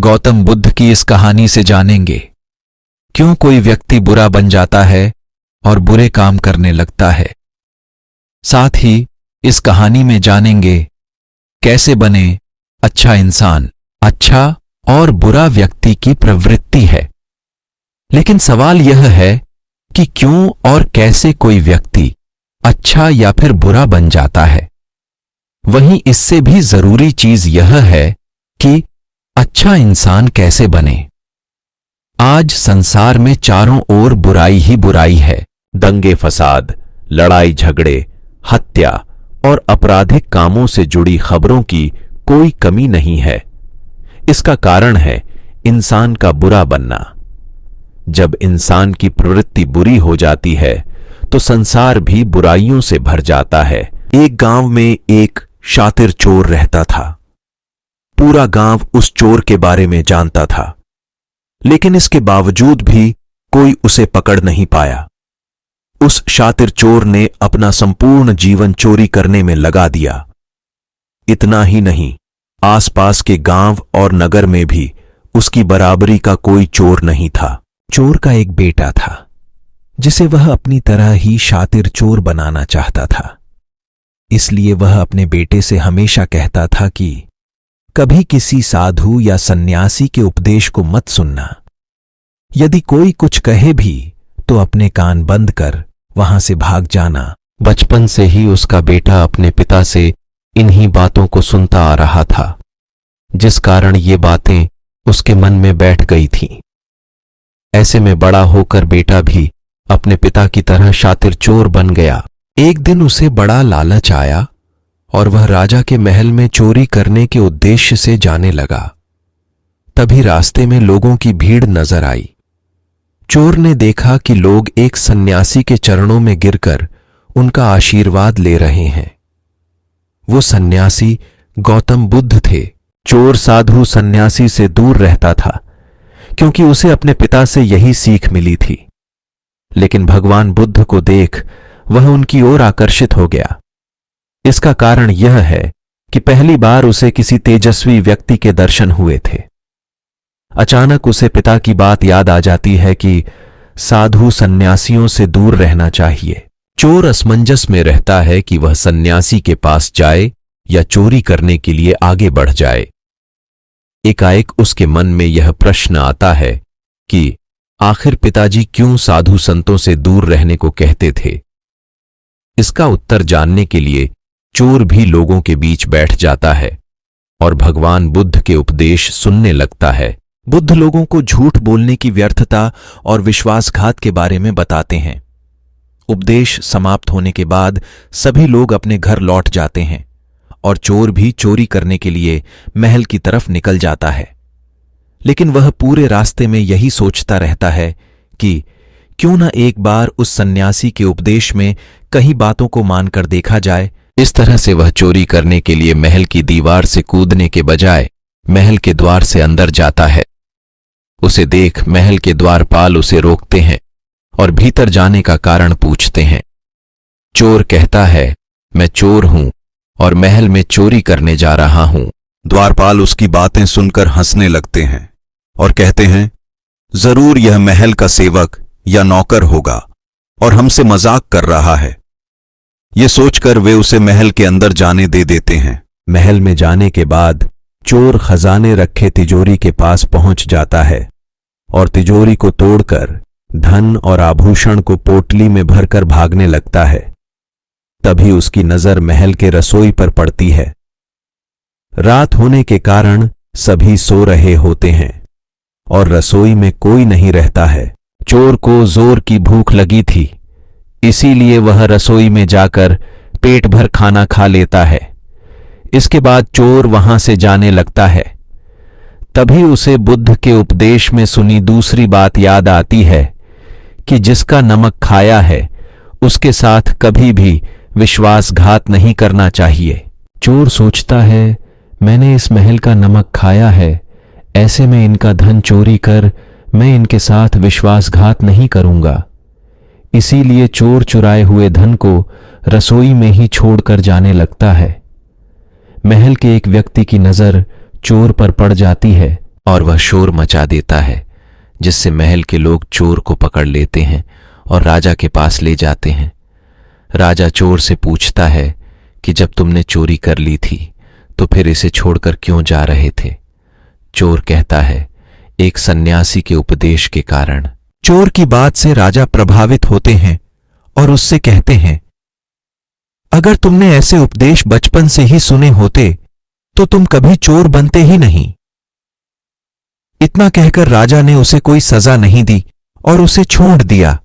गौतम बुद्ध की इस कहानी से जानेंगे क्यों कोई व्यक्ति बुरा बन जाता है और बुरे काम करने लगता है। साथ ही इस कहानी में जानेंगे कैसे बने अच्छा इंसान। अच्छा और बुरा व्यक्ति की प्रवृत्ति है, लेकिन सवाल यह है कि क्यों और कैसे कोई व्यक्ति अच्छा या फिर बुरा बन जाता है। वहीं इससे भी जरूरी चीज यह है कि अच्छा इंसान कैसे बने। आज संसार में चारों ओर बुराई ही बुराई है। दंगे फसाद, लड़ाई झगड़े, हत्या और आपराधिक कामों से जुड़ी खबरों की कोई कमी नहीं है। इसका कारण है इंसान का बुरा बनना। जब इंसान की प्रवृत्ति बुरी हो जाती है तो संसार भी बुराइयों से भर जाता है। एक गांव में एक शातिर चोर रहता था। पूरा गांव उस चोर के बारे में जानता था, लेकिन इसके बावजूद भी कोई उसे पकड़ नहीं पाया। उस शातिर चोर ने अपना संपूर्ण जीवन चोरी करने में लगा दिया। इतना ही नहीं, आसपास के गांव और नगर में भी उसकी बराबरी का कोई चोर नहीं था। चोर का एक बेटा था जिसे वह अपनी तरह ही शातिर चोर बनाना चाहता था। इसलिए वह अपने बेटे से हमेशा कहता था कि कभी किसी साधु या सन्यासी के उपदेश को मत सुनना। यदि कोई कुछ कहे भी तो अपने कान बंद कर वहां से भाग जाना। बचपन से ही उसका बेटा अपने पिता से इन्हीं बातों को सुनता आ रहा था, जिस कारण ये बातें उसके मन में बैठ गई थीं। ऐसे में बड़ा होकर बेटा भी अपने पिता की तरह शातिर चोर बन गया। एक दिन उसे बड़ा लालच आया और वह राजा के महल में चोरी करने के उद्देश्य से जाने लगा। तभी रास्ते में लोगों की भीड़ नजर आई। चोर ने देखा कि लोग एक सन्यासी के चरणों में गिरकर उनका आशीर्वाद ले रहे हैं। वो सन्यासी गौतम बुद्ध थे। चोर साधु सन्यासी से दूर रहता था, क्योंकि उसे अपने पिता से यही सीख मिली थी। लेकिन भगवान बुद्ध को देख वह उनकी ओर आकर्षित हो गया। इसका कारण यह है कि पहली बार उसे किसी तेजस्वी व्यक्ति के दर्शन हुए थे। अचानक उसे पिता की बात याद आ जाती है कि साधु सन्यासियों से दूर रहना चाहिए। चोर असमंजस में रहता है कि वह सन्यासी के पास जाए या चोरी करने के लिए आगे बढ़ जाए। एकाएक उसके मन में यह प्रश्न आता है कि आखिर पिताजी क्यों साधु संतों से दूर रहने को कहते थे। इसका उत्तर जानने के लिए चोर भी लोगों के बीच बैठ जाता है और भगवान बुद्ध के उपदेश सुनने लगता है। बुद्ध लोगों को झूठ बोलने की व्यर्थता और विश्वासघात के बारे में बताते हैं। उपदेश समाप्त होने के बाद सभी लोग अपने घर लौट जाते हैं और चोर भी चोरी करने के लिए महल की तरफ निकल जाता है। लेकिन वह पूरे रास्ते में यही सोचता रहता है कि क्यों न एक बार उस सन्यासी के उपदेश में कई बातों को मानकर देखा जाए। इस तरह से वह चोरी करने के लिए महल की दीवार से कूदने के बजाय महल के द्वार से अंदर जाता है। उसे देख महल के द्वारपाल उसे रोकते हैं और भीतर जाने का कारण पूछते हैं। चोर कहता है, मैं चोर हूं और महल में चोरी करने जा रहा हूं। द्वारपाल उसकी बातें सुनकर हंसने लगते हैं और कहते हैं, जरूर यह महल का सेवक या नौकर होगा और हमसे मजाक कर रहा है। ये सोचकर वे उसे महल के अंदर जाने दे देते हैं। महल में जाने के बाद चोर खजाने रखे तिजोरी के पास पहुंच जाता है और तिजोरी को तोड़कर धन और आभूषण को पोटली में भरकर भागने लगता है। तभी उसकी नजर महल के रसोई पर पड़ती है। रात होने के कारण सभी सो रहे होते हैं और रसोई में कोई नहीं रहता है। चोर को जोर की भूख लगी थी, इसीलिए वह रसोई में जाकर पेट भर खाना खा लेता है। इसके बाद चोर वहां से जाने लगता है। तभी उसे बुद्ध के उपदेश में सुनी दूसरी बात याद आती है कि जिसका नमक खाया है उसके साथ कभी भी विश्वासघात नहीं करना चाहिए। चोर सोचता है, मैंने इस महल का नमक खाया है, ऐसे में इनका धन चोरी कर मैं इनके साथ विश्वासघात नहीं करूंगा। इसीलिए चोर चुराए हुए धन को रसोई में ही छोड़कर जाने लगता है। महल के एक व्यक्ति की नजर चोर पर पड़ जाती है। और वह शोर मचा देता है, जिससे महल के लोग चोर को पकड़ लेते हैं और राजा के पास ले जाते हैं। राजा चोर से पूछता है कि जब तुमने चोरी कर ली थी तो फिर इसे छोड़कर क्यों जा रहे थे? चोर कहता है, एक सन्यासी के उपदेश के कारण। चोर की बात से राजा प्रभावित होते हैं और उससे कहते हैं, अगर तुमने ऐसे उपदेश बचपन से ही सुने होते तो तुम कभी चोर बनते ही नहीं। इतना कहकर राजा ने उसे कोई सजा नहीं दी और उसे छोड़ दिया।